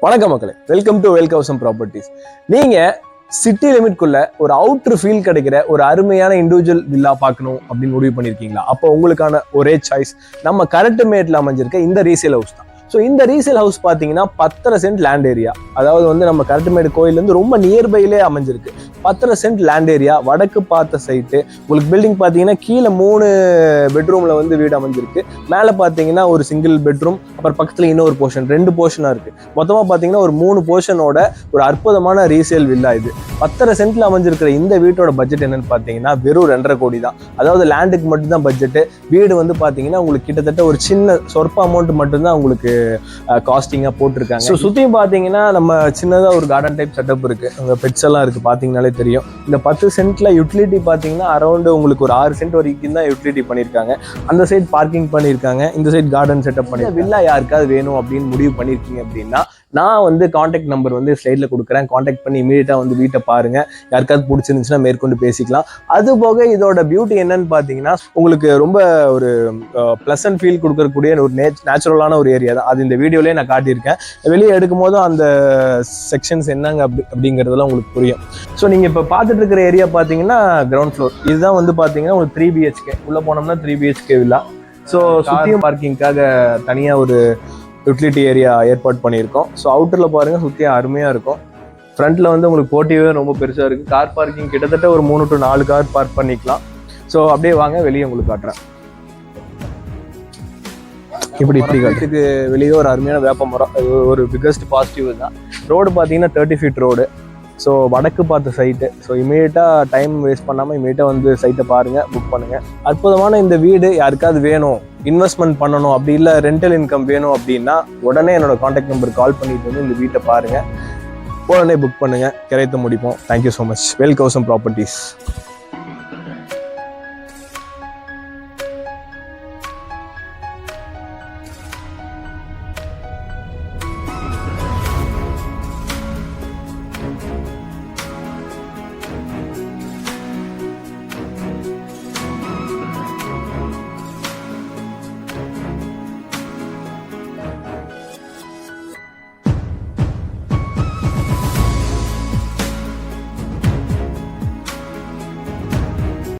வணக்கம் மக்களே, welcome to வெல்கவுசம் properties. நீங்க சிட்டி லிமிட்குள்ள ஒரு அவுட்டர் ஃபீல் கிடைக்கிற ஒரு அருமையான இண்டிவிஜுவல் வில்லா பார்க்கணும் அப்படின்னு முடிவு பண்ணியிருக்கீங்களா? அப்போ உங்களுக்கான ஒரே சாய்ஸ் நம்ம கரட்டுமேட்ல அமைஞ்சிருக்க இந்த ரீசேல் ஹவுஸ் தான். ஸோ இந்த ரீசேல் ஹவுஸ் பார்த்தீங்கன்னா 10.5 சென்ட் லேண்ட் ஏரியா, அதாவது வந்து நம்ம கரட்டுமேடு கோயிலேருந்து ரொம்ப நியர்பைலே அமைஞ்சிருக்கு. 10.5 சென்ட் லேண்ட் ஏரியா, வடக்கு பார்த்த சைட்டு. உங்களுக்கு பில்டிங் பார்த்தீங்கன்னா கீழே 3 பெட்ரூமில் வந்து வீடு அமைஞ்சிருக்கு. மேலே பார்த்தீங்கன்னா ஒரு சிங்கிள் பெட்ரூம், அப்புறம் பக்கத்தில் இன்னொரு போர்ஷன், 2 போர்ஷனாக இருக்குது. மொத்தமாக பார்த்தீங்கன்னா ஒரு 3 போர்ஷனோட ஒரு அற்புதமான ரீசேல் வில்லா இது. 10.5 சென்ட்ல அமைஞ்சிருக்கிற இந்த வீட்டோட பட்ஜெட் என்னன்னு பார்த்தீங்கன்னா வெறும் 2.5 கோடி தான். அதாவது லேண்டுக்கு மட்டும்தான் பட்ஜெட்டு. வீடு வந்து பார்த்தீங்கன்னா உங்களுக்கு கிட்டத்தட்ட ஒரு சின்ன சொற்ப அமௌண்ட் மட்டும்தான் உங்களுக்கு காஸ்டிங்காக போட்டிருக்காங்க. ஸோ சுற்றியும் பார்த்தீங்கன்னா நம்ம சின்னதாக ஒரு கார்டன் டைப் செட்டப் இருக்குது. அங்கே பெட்ஸ் எல்லாம் இருக்குது, பார்த்தீங்கனாலே தெரியும். இந்த 10 சென்ட்ல யூட்டிலிட்டி பார்த்தீங்கன்னா அரௌண்ட் உங்களுக்கு ஒரு 6 சென்ட் வரைக்கும் தான் யூட்டிலிட்டி பண்ணியிருக்காங்க. அந்த சைட் பார்க்கிங் பண்ணியிருக்காங்க, இந்த சைட் கார்டன் செட்டப் பண்ணி. வில்லா யாருக்காவது வேணும் அப்படின்னு முடிவு பண்ணியிருக்கீங்க அப்படின்னா நான் வந்து கான்டாக்ட் நம்பர் வந்து ஸ்லைடில் கொடுக்குறேன். கான்டாக்ட் பண்ணி இமீடியட்டாக வந்து வீட்டை பாருங்க. யாருக்காவது பிடிச்சிருந்துச்சுன்னா மேற்கொண்டு பேசிக்கலாம். அது போக இதோட பியூட்டி என்னன்னு பார்த்தீங்கன்னா உங்களுக்கு ரொம்ப ஒரு ப்ளசன்ட் ஃபீல் கொடுக்கக்கூடிய ஒரு நேச்சுரலான ஒரு ஏரியா தான். அது இந்த வீடியோலேயே நான் காட்டியிருக்கேன். வெளியே எடுக்கும் போதும் அந்த செக்ஷன்ஸ் என்னங்க அப்படிங்கிறதுலாம் உங்களுக்கு புரியும். ஸோ நீங்கள் இப்போ பார்த்துட்டு இருக்கிற ஏரியா பார்த்தீங்கன்னா கிரவுண்ட் ஃப்ளோர். இதுதான் வந்து பார்த்தீங்கன்னா ஒரு 3 BHK. உள்ளே போனோம்னா 3 BHK வில்லா. ஸோ சுற்றியும் பார்க்கிங்காக தனியாக ஒரு யூட்டிலிட்டி ஏரியா ஏற்பாடு பண்ணியிருக்கோம். ஸோ அவுட்டரில் பாருங்கள், சுற்றியும் அருமையாக இருக்கும். ஃப்ரண்ட்டில் வந்து உங்களுக்கு போர்ட்டிவே ரொம்ப பெருசாக இருக்குது. கார் பார்க்கிங் கிட்டத்தட்ட ஒரு 3 to 4 கார் பார்க் பண்ணிக்கலாம். ஸோ அப்படியே வாங்க, வெளியே உங்களுக்கு காட்டுறேன். இப்படி காட்டுறதுக்கு வெளியே ஒரு அருமையான வேப்ப மரம், ஒரு பிக்கஸ்ட் பாசிட்டிவ் தான். ரோடு பார்த்தீங்கன்னா 30 feet ரோடு. ஸோ வடக்கு பார்த்த சைட்டு. ஸோ இமீடியட்டாக டைம் வேஸ்ட் பண்ணாமல் இமீடியட்டாக வந்து சைட்டை பாருங்கள், புக் பண்ணுங்கள். அற்புதமான இந்த வீடு யாருக்காவது வேணும், இன்வெஸ்ட்மெண்ட் பண்ணணும், அப்படி இல்லை ரெண்டல் இன்கம் வேணும் அப்படின்னா உடனே என்னோட கான்டாக்ட் நம்பர் கால் பண்ணிட்டு வந்து இந்த வீட்டை பாருங்கள், உடனே புக் பண்ணுங்கள், கிடைத்து முடிப்போம். Thank you so much. வெல்கவுசம் ப்ராப்பர்ட்டிஸ்.